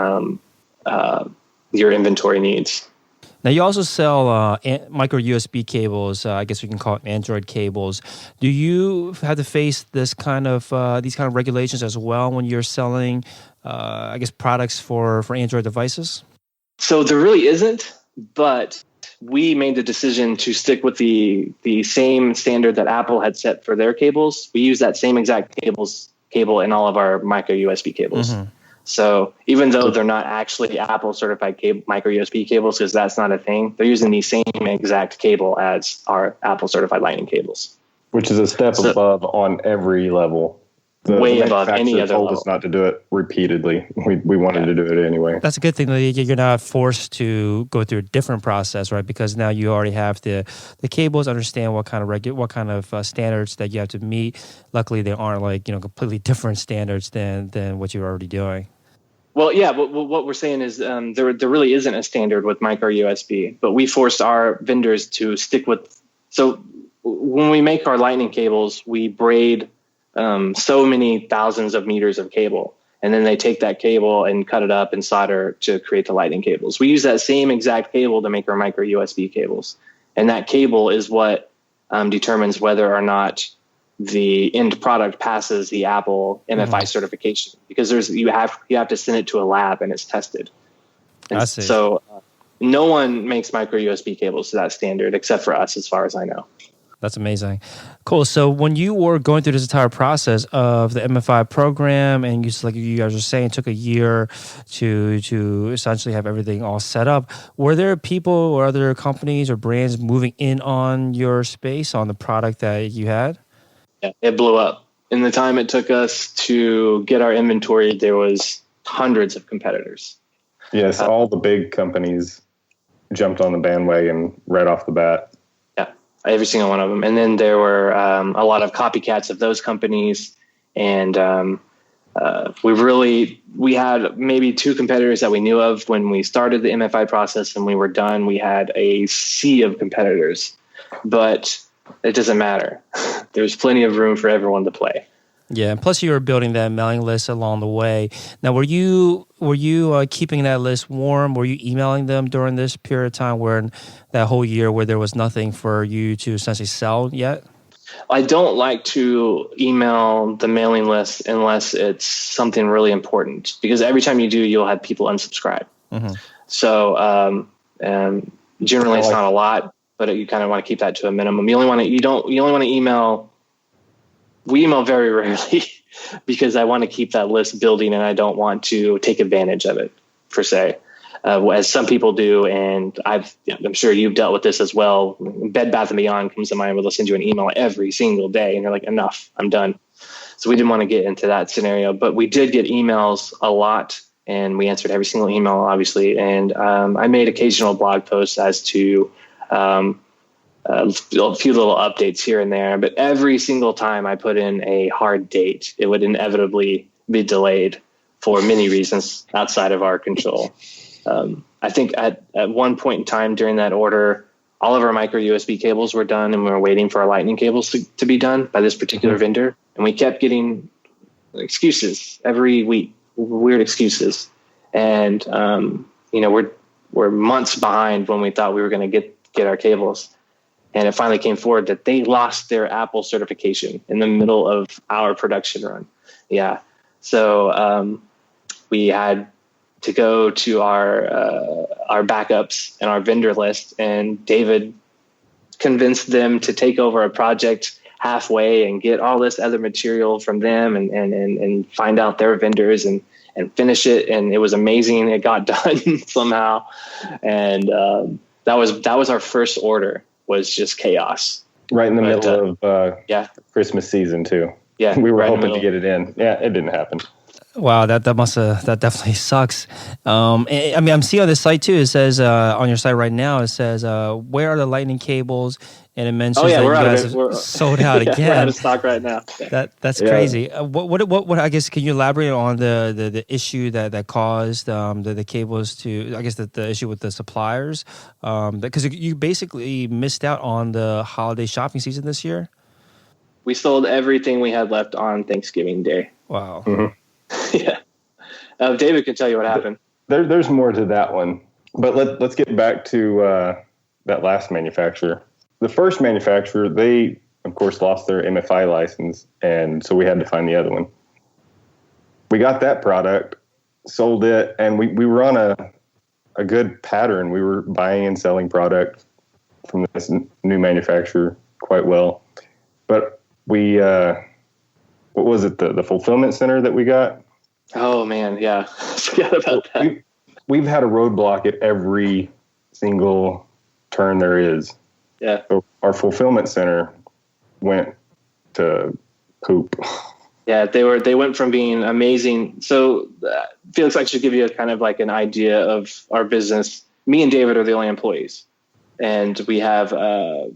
inventory needs. Now, you also sell micro USB cables. I guess we can call it Android cables. Do you have to face these kind of regulations as well when you're selling, products for Android devices? So there really isn't, but we made the decision to stick with the same standard that Apple had set for their cables. We use that same exact cable in all of our micro USB cables. Mm-hmm. So even though they're not actually Apple certified micro USB cables, because that's not a thing, they're using the same exact cable as our Apple certified Lightning cables. Which is a step above on every level. Way above any other level. Told us not to do it repeatedly. We wanted to do it anyway. That's a good thing that you're not forced to go through a different process, right? Because now you already have the cables, understand what kind of standards that you have to meet. Luckily, they aren't completely different standards than what you're already doing. Well, yeah. What we're saying is there really isn't a standard with micro USB, but we forced our vendors to stick with. So when we make our Lightning cables, we braid so many thousands of meters of cable, and then they take that cable and cut it up and solder to create the Lightning cables. We use that same exact cable to make our micro USB cables, and that cable is what determines whether or not the end product passes the Apple MFI certification, because you have to send it to a lab and it's tested. And I see. So no one makes micro USB cables to that standard except for us, as far as I know. That's amazing. Cool. So when you were going through this entire process of the MFI program, and like you guys were saying, it took a year to essentially have everything all set up, were there people or other companies or brands moving in on your space, on the product that you had? Yeah, it blew up. In the time it took us to get our inventory, there was hundreds of competitors. Yes, all the big companies jumped on the bandwagon right off the bat. Every single one of them. And then there were a lot of copycats of those companies. And we had maybe two competitors that we knew of when we started the MFI process, and we were done. We had a sea of competitors, but it doesn't matter. There's plenty of room for everyone to play. Yeah, and plus you were building that mailing list along the way. Now, were you keeping that list warm? Were you emailing them during this period of time, where that whole year where there was nothing for you to essentially sell yet? I don't like to email the mailing list unless it's something really important, because every time you do, you'll have people unsubscribe. Mm-hmm. So generally it's not a lot, but you kind of want to keep that to a minimum. You only want to email. We email very rarely because I want to keep that list building, and I don't want to take advantage of it, per se, as some people do. And I'm sure you've dealt with this as well. Bed Bath & Beyond comes to mind, where they'll send you an email every single day, and you're like, enough, I'm done. So we didn't want to get into that scenario, but we did get emails a lot, and we answered every single email, obviously. And I made occasional blog posts as to a few little updates here and there, but every single time I put in a hard date, it would inevitably be delayed for many reasons outside of our control. I think at one point in time during that order, all of our micro USB cables were done, and we were waiting for our Lightning cables to be done by this particular vendor. And we kept getting excuses every week, weird excuses. And, we're months behind when we thought we were going to get our cables. And it finally came forward that they lost their Apple certification in the middle of our production run. Yeah. So we had to go to our backups and our vendor list, and David convinced them to take over a project halfway and get all this other material from them and find out their vendors and finish it. And it was amazing. It got done somehow. And that was our first order. Was just chaos. Right in the middle of Christmas season too. Yeah, We were right in the hoping to middle. get it in. Yeah, it didn't happen. Wow, that definitely sucks. I mean, I'm seeing on this site too. It says on your site right now. It says where are the lightning cables, and it Oh mentions yeah, that we're you out of guys it. have sold out Yeah, we're out again. of stock right now. Yeah. That's Yeah. crazy. What? I guess can you elaborate on the issue that caused the cables to? I guess the issue with the suppliers, because you basically missed out on the holiday shopping season this year. We sold everything we had left on Thanksgiving Day. Wow. Mhm. Yeah. David can tell you what happened. There's more to that one, but let's get back to that last manufacturer. The first manufacturer, they of course lost their MFI license, and so we had to find the other one. We got that product, sold it, and we were on a good pattern. We were buying and selling product from this new manufacturer quite well, but we what was it, the fulfillment center that we got? Oh man, yeah, forgot about that. We've had a roadblock at every single turn there is. Yeah, So our fulfillment center went to poop. yeah, they went from being amazing. So Felix, I should give you a kind of like an idea of our business. Me and David are the only employees, and we have a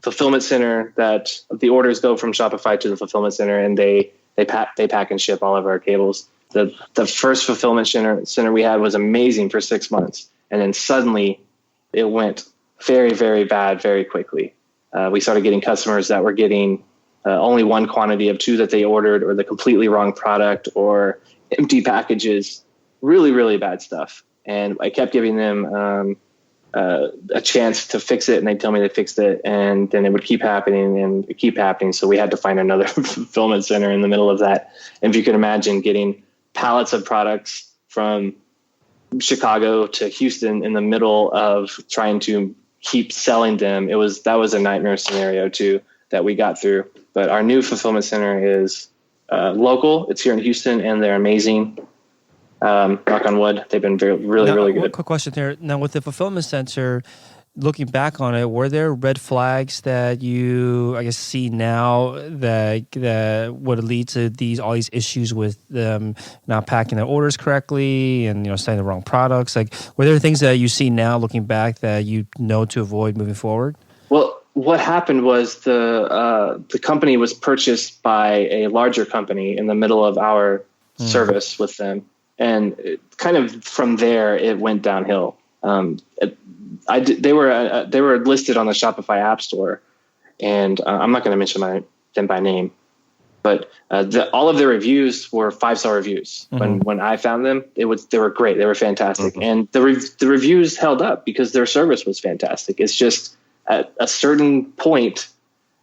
fulfillment center that the orders go from Shopify to the fulfillment center, and they pack and ship all of our cables. The first fulfillment center we had was amazing for 6 months, and then suddenly it went very, very bad very quickly. We started getting customers that were getting only one quantity of two that they ordered, or the completely wrong product, or empty packages. Really, really bad stuff. And I kept giving them a chance to fix it, and they'd tell me they fixed it, and then it would keep happening and keep happening. So we had to find another fulfillment center in the middle of that. And if you can imagine getting pallets of products from Chicago to Houston in the middle of trying to keep selling them, that was a nightmare scenario too that we got through. But our new fulfillment center is local. It's here in Houston, and they're amazing. Knock on wood, they've been really good. Quick question there. Now, with the fulfillment center, looking back on it, were there red flags that you, I guess, see now that would lead to all these issues with them not packing their orders correctly and sending the wrong products? Like, were there things that you see now, looking back, that you know to avoid moving forward? Well, what happened was the company was purchased by a larger company in the middle of our service with them. And kind of from there, it went downhill. They were listed on the Shopify App Store, and I'm not going to mention them by name, but all of their reviews were 5-star reviews. Mm-hmm. When I found them, they were great. They were fantastic, mm-hmm. And the reviews held up because their service was fantastic. It's just at a certain point,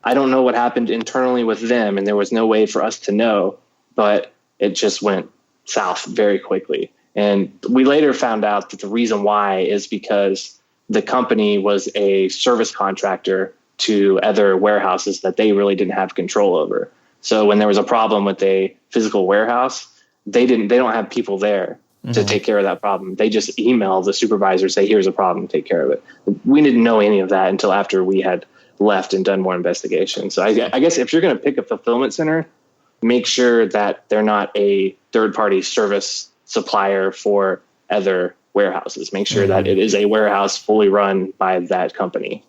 I don't know what happened internally with them, and there was no way for us to know, but it just went south very quickly. And we later found out that the reason why is because the company was a service contractor to other warehouses that they really didn't have control over. So when there was a problem with a physical warehouse, they don't have people there to mm-hmm. take care of that problem. They just email the supervisor, say, here's a problem, take care of it. We didn't know any of that until after we had left and done more investigation. So I guess if you're going to pick a fulfillment center, make sure that they're not a third-party service supplier for other warehouses. Make sure mm-hmm. that it is a warehouse fully run by that company.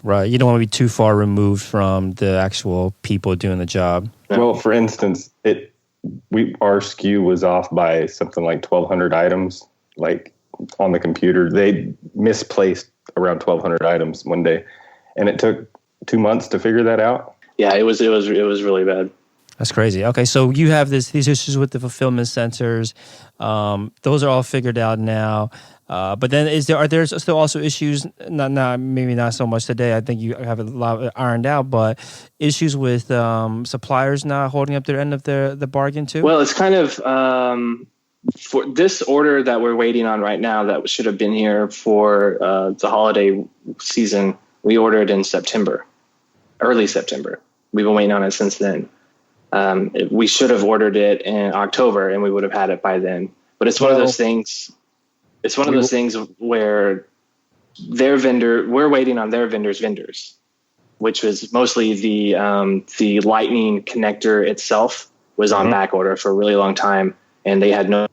Right. You don't want to be too far removed from the actual people doing the job. Well, for instance, our SKU was off by something like 1,200 items, like on the computer. They misplaced around 1,200 items one day, and it took 2 months to figure that out. Yeah, it was really bad. That's crazy. Okay, so you have these issues with the fulfillment centers. Those are all figured out now. But then are there still also issues, maybe not so much today, I think you have a lot ironed out, but issues with suppliers not holding up their end of the bargain too? Well, it's kind of, for this order that we're waiting on right now that should have been here for the holiday season, we ordered in September, early September. We've been waiting on it since then. We should have ordered it in October, and we would have had it by then. But it's one of those things. It's one of those things where we're waiting on their vendors. which was mostly the lightning connector itself was on back order for a really long time, and they had no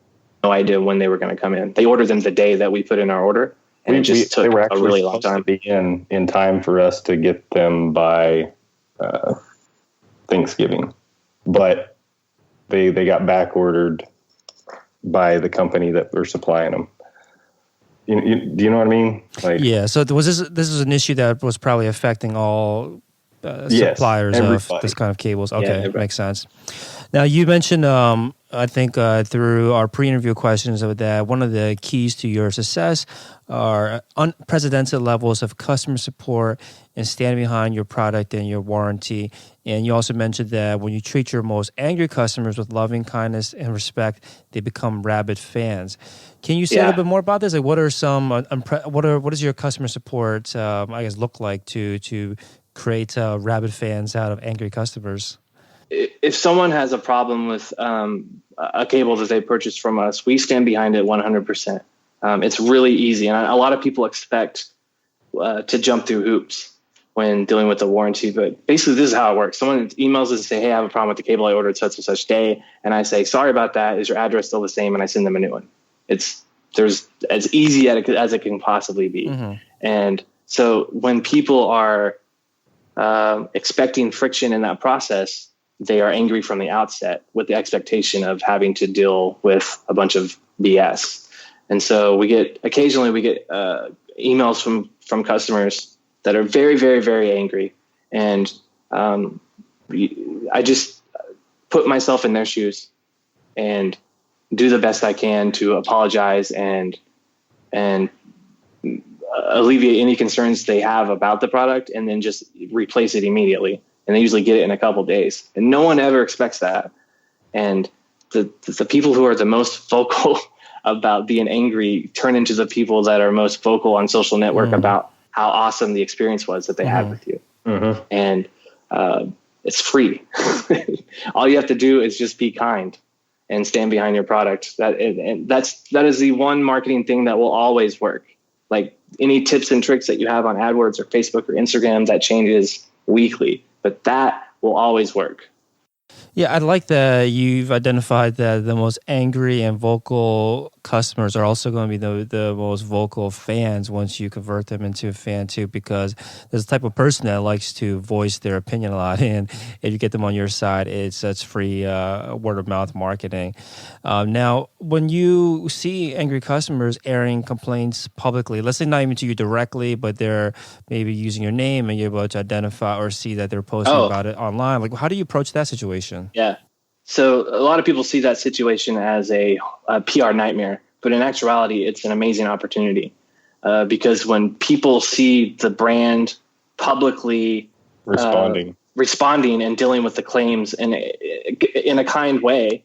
idea when they were going to come in. They ordered them the day that we put in our order, and it just took a really long time. They were actually supposed to be in time for us to get them by Thanksgiving, but they got back ordered by the company that we're supplying them. Do you know what I mean? Yeah. So this is an issue that was probably affecting all suppliers of this kind of cables. Okay, makes sense. Now you mentioned, I think through our pre-interview questions, that one of the keys to your success are unprecedented levels of customer support and standing behind your product and your warranty. And you also mentioned that when you treat your most angry customers with loving kindness and respect, they become rabid fans. Can you say a little bit more about this? Like, what are some what does your customer support look like to create rabid fans out of angry customers? If someone has a problem with a cable that they purchased from us, we stand behind it 100%. It's really easy, and a lot of people expect to jump through hoops when dealing with the warranty. But basically, this is how it works. Someone emails us and say, "Hey, I have a problem with the cable I ordered such and such day," and I say, "Sorry about that. Is your address still the same?" And I send them a new one. It's as easy as it can possibly be. Mm-hmm. And so when people are expecting friction in that process, they are angry from the outset with the expectation of having to deal with a bunch of BS. And so occasionally we get emails from customers that are very, very, very angry. And I just put myself in their shoes and do the best I can to apologize and alleviate any concerns they have about the product, and then just replace it immediately. And they usually get it in a couple of days, and no one ever expects that. And the people who are the most vocal about being angry turn into the people that are most vocal on social network about how awesome the experience was that they had with you. Mm-hmm. And it's free. All you have to do is just be kind and stand behind your product. That is the one marketing thing that will always work. Like any tips and tricks that you have on AdWords or Facebook or Instagram, that changes weekly, but that will always work. Yeah, I like that you've identified that the most angry and vocal customers are also going to be the most vocal fans once you convert them into a fan too, because there's a type of person that likes to voice their opinion a lot, and if you get them on your side, it's free word of mouth marketing. Now, when you see angry customers airing complaints publicly, let's say not even to you directly, but they're maybe using your name and you're able to identify or see that they're posting about it online, like how do you approach that situation? Yeah. So a lot of people see that situation as a PR nightmare, but in actuality, it's an amazing opportunity because when people see the brand publicly responding and dealing with the claims in a kind way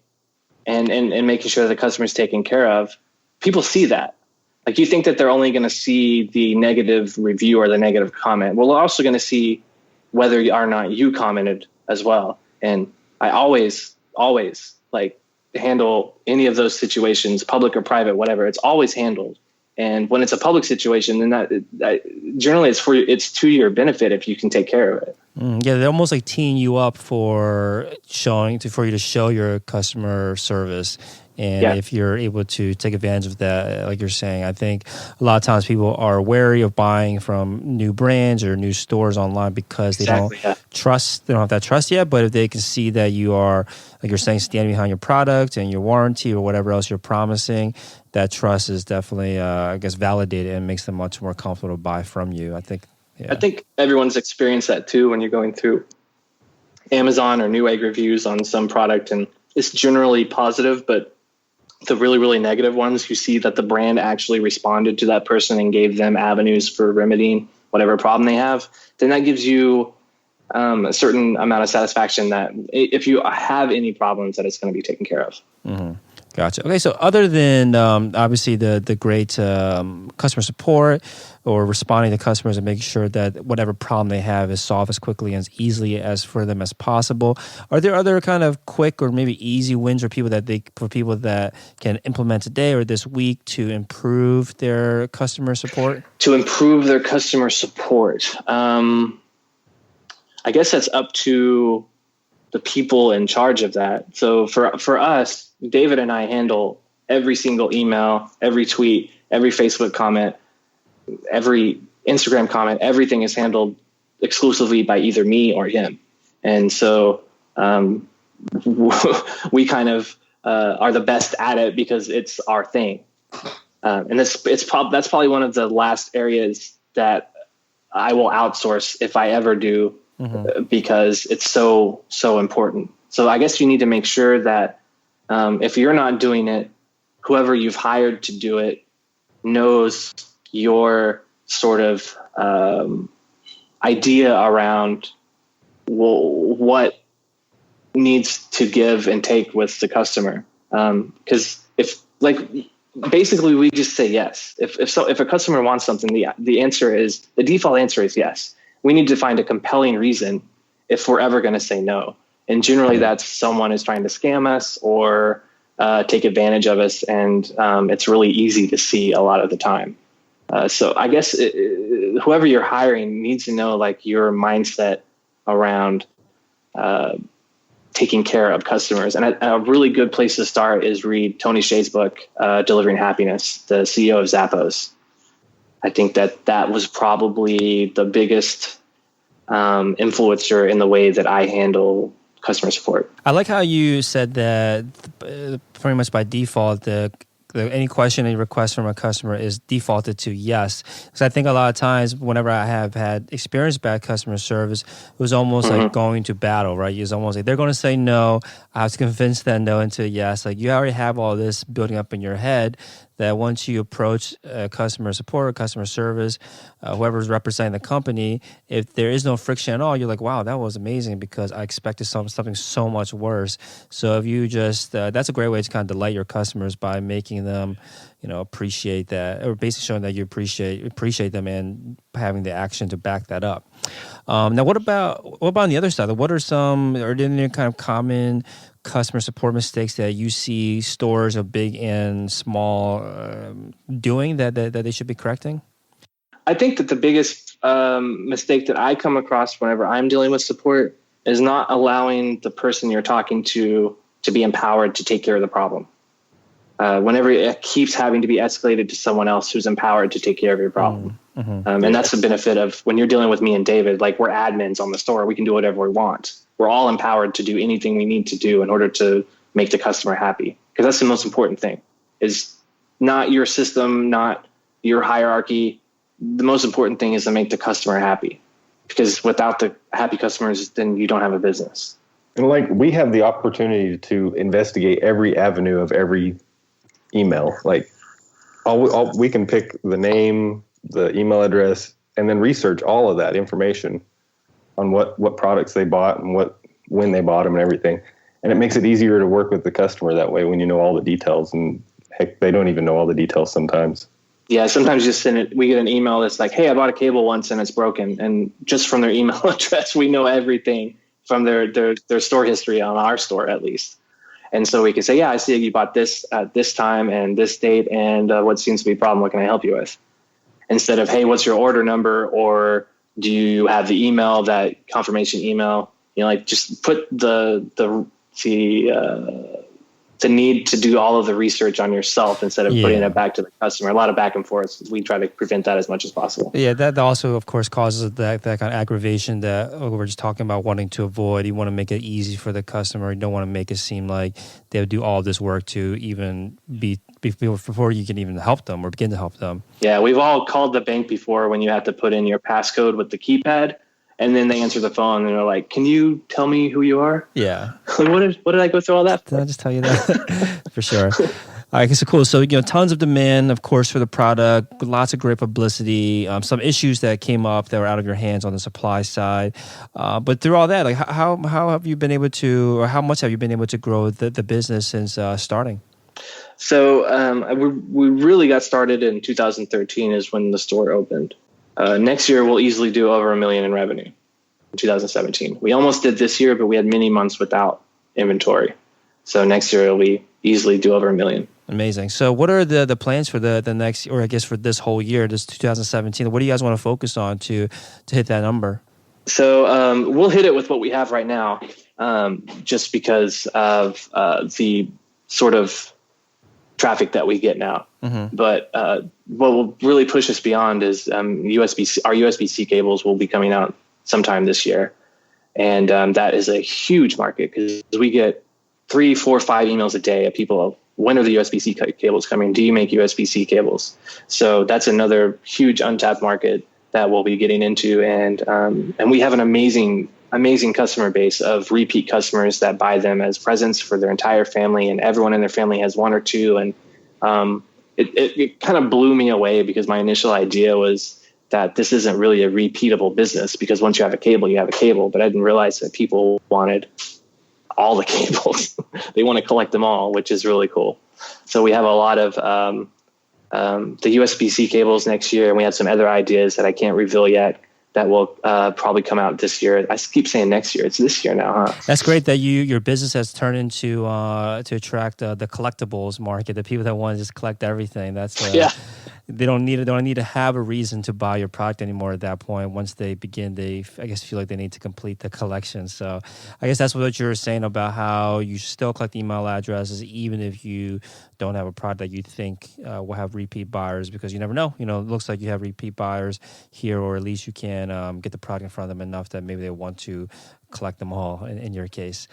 and making sure the customer is taken care of, people see that. Like, you think that they're only going to see the negative review or the negative comment. Well, we're also going to see whether or not you commented as well. And I always like handle any of those situations, public or private, whatever. It's always handled. And when it's a public situation, then that generally it's to your benefit if you can take care of it. Yeah, they're almost like teeing you up for you to show your customer service. And if you're able to take advantage of that, like you're saying, I think a lot of times people are wary of buying from new brands or new stores online because they don't trust. They don't have that trust yet. But if they can see that you are, like you're saying, standing behind your product and your warranty or whatever else you're promising, that trust is definitely, validated and makes them much more comfortable to buy from you. I think everyone's experienced that too when you're going through Amazon or Newegg reviews on some product, and it's generally positive, but the really, really negative ones, you see that the brand actually responded to that person and gave them avenues for remedying whatever problem they have, then that gives you a certain amount of satisfaction that if you have any problems, that it's going to be taken care of. Mm-hmm. Gotcha. Okay, so other than obviously the great customer support or responding to customers and making sure that whatever problem they have is solved as quickly and as easily as for them as possible, are there other kind of quick or maybe easy wins for people that can implement today or this week to improve their customer support? To improve their customer support, I guess that's up to the people in charge of that. So for us, David and I handle every single email, every tweet, every Facebook comment, every Instagram comment. Everything is handled exclusively by either me or him. And so we kind of are the best at it because it's our thing. And that's probably one of the last areas that I will outsource if I ever do, because it's so important. So I guess you need to make sure that if you're not doing it, whoever you've hired to do it knows your sort of idea around what needs to give and take with the customer. Because basically we just say yes. If a customer wants something, the default answer is yes. We need to find a compelling reason if we're ever going to say no. And generally that's someone is trying to scam us or take advantage of us. And it's really easy to see a lot of the time. So I guess whoever you're hiring needs to know like your mindset around taking care of customers. And a really good place to start is read Tony Hsieh's book, Delivering Happiness, the CEO of Zappos. I think that was probably the biggest influencer in the way that I handle customer support. I like how you said that pretty much by default, any question, any request from a customer is defaulted to yes. Because I think a lot of times whenever I have had experienced bad customer service, it was almost like going to battle, right? It's almost like they're going to say no. I have to convince that no into a yes. Like you already have all this building up in your head that once you approach customer support or customer service, whoever's representing the company, if there is no friction at all, you're like, wow, that was amazing because I expected something so much worse. So if you just, that's a great way to kind of delight your customers by making them, appreciate that, or basically showing that you appreciate them and having the action to back that up. Now, what about on the other side? What are there any kind of common customer support mistakes that you see stores of big and small doing that they should be correcting? I think that the biggest mistake that I come across whenever I'm dealing with support is not allowing the person you're talking to be empowered to take care of the problem. Whenever it keeps having to be escalated to someone else who's empowered to take care of your problem. And that's the benefit of when you're dealing with me and David, like we're admins on the store, we can do whatever we want. We're all empowered to do anything we need to do in order to make the customer happy. Because that's the most important thing, is not your system, not your hierarchy. The most important thing is to make the customer happy. Because without the happy customers, then you don't have a business. And we have the opportunity to investigate every avenue of every email. We can pick the name, the email address, and then research all of that information on what products they bought and when they bought them and everything. And it makes it easier to work with the customer that way when you know all the details. And heck, they don't even know all the details sometimes. Yeah, sometimes we get an email that's like, hey, I bought a cable once and it's broken. And just from their email address, we know everything from their store history on our store at least. And so we can say, yeah, I see you bought this at this time and this date and what seems to be a problem, what can I help you with? Instead of, hey, what's your order number, or do you have the email, that confirmation email? Just put the need to do all of the research on yourself instead of putting it back to the customer. A lot of back and forth. We try to prevent that as much as possible. Yeah, that also, of course, causes that kind of aggravation that we're just talking about wanting to avoid. You want to make it easy for the customer. You don't want to make it seem like they would do all this work to even before you can even help them or begin to help them. Yeah, we've all called the bank before when you have to put in your passcode with the keypad. And then they answer the phone and they're like, can you tell me who you are? Yeah. What did I go through all that for? Did I just tell you that? For sure. All right, so cool. So, tons of demand, of course, for the product, lots of great publicity, some issues that came up that were out of your hands on the supply side. But through all that, how have you been able to, or how much have you been able to grow the business since starting? So we really got started in 2013 is when the store opened. Next year, we'll easily do over $1 million in revenue in 2017. We almost did this year, but we had many months without inventory. So next year, we easily do over $1 million. Amazing. So what are the plans for the next, or I guess for this whole year, this 2017? What do you guys want to focus on to hit that number? So we'll hit it with what we have right now, just because of the sort of traffic that we get now. But what will really push us beyond is our USB-C cables will be coming out sometime this year. And that is a huge market because we get 3, 4, 5 emails a day of people. When are the USB-C cables coming? Do you make USB-C cables? So that's another huge untapped market that we'll be getting into. And we have an amazing customer base of repeat customers that buy them as presents for their entire family, and everyone in their family has one or two. And it kind of blew me away because my initial idea was that this isn't really a repeatable business because once you have a cable, you have a cable. But I didn't realize that people wanted all the cables. They want to collect them all, which is really cool. So we have a lot of the USB-C cables next year, and we have some other ideas that I can't reveal yet that will probably come out this year. I keep saying next year. It's this year now, huh? That's great that your business has turned into to attract the collectibles market, the people that want to just collect everything. That's yeah. They don't need to have a reason to buy your product anymore at that point. Once they begin, I guess feel like they need to complete the collection. So I guess that's what you were saying about how you still collect email addresses even if you don't have a product that you think will have repeat buyers, because you never know. It looks like you have repeat buyers here, or at least you can get the product in front of them enough that maybe they want to collect them all in your case.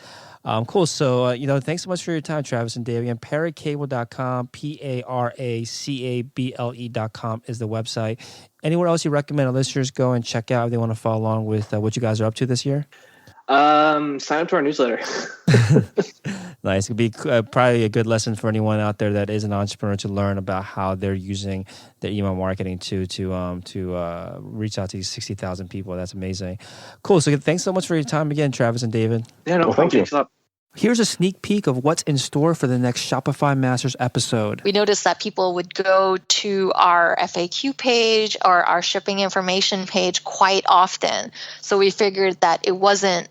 Cool. So, thanks so much for your time, Travis and Dave. And paracable.com, PARACABLE.com is the website. Anywhere else you recommend our listeners go and check out if they want to follow along with what you guys are up to this year? Sign up to our newsletter. Nice. It could be probably a good lesson for anyone out there that is an entrepreneur to learn about how they're using their email marketing to reach out to these 60,000 people. That's amazing. Cool. So thanks so much for your time again, Travis and David. Yeah, no, thank you. Here's a sneak peek of what's in store for the next Shopify Masters episode. We noticed that people would go to our FAQ page or our shipping information page quite often. So we figured that it wasn't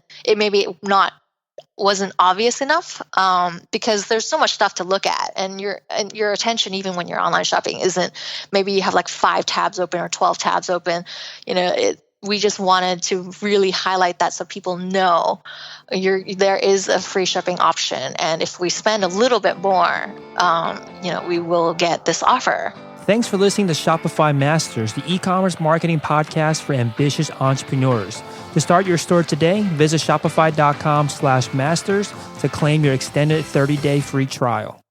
obvious enough because there's so much stuff to look at, and your attention, even when you're online shopping, isn't, maybe you have like 5 tabs open or 12 tabs open. We just wanted to really highlight that so people know there is a free shipping option, and if we spend a little bit more, we will get this offer. Thanks for listening to Shopify Masters, the e-commerce marketing podcast for ambitious entrepreneurs. To start your store today, visit shopify.com/masters to claim your extended 30-day free trial.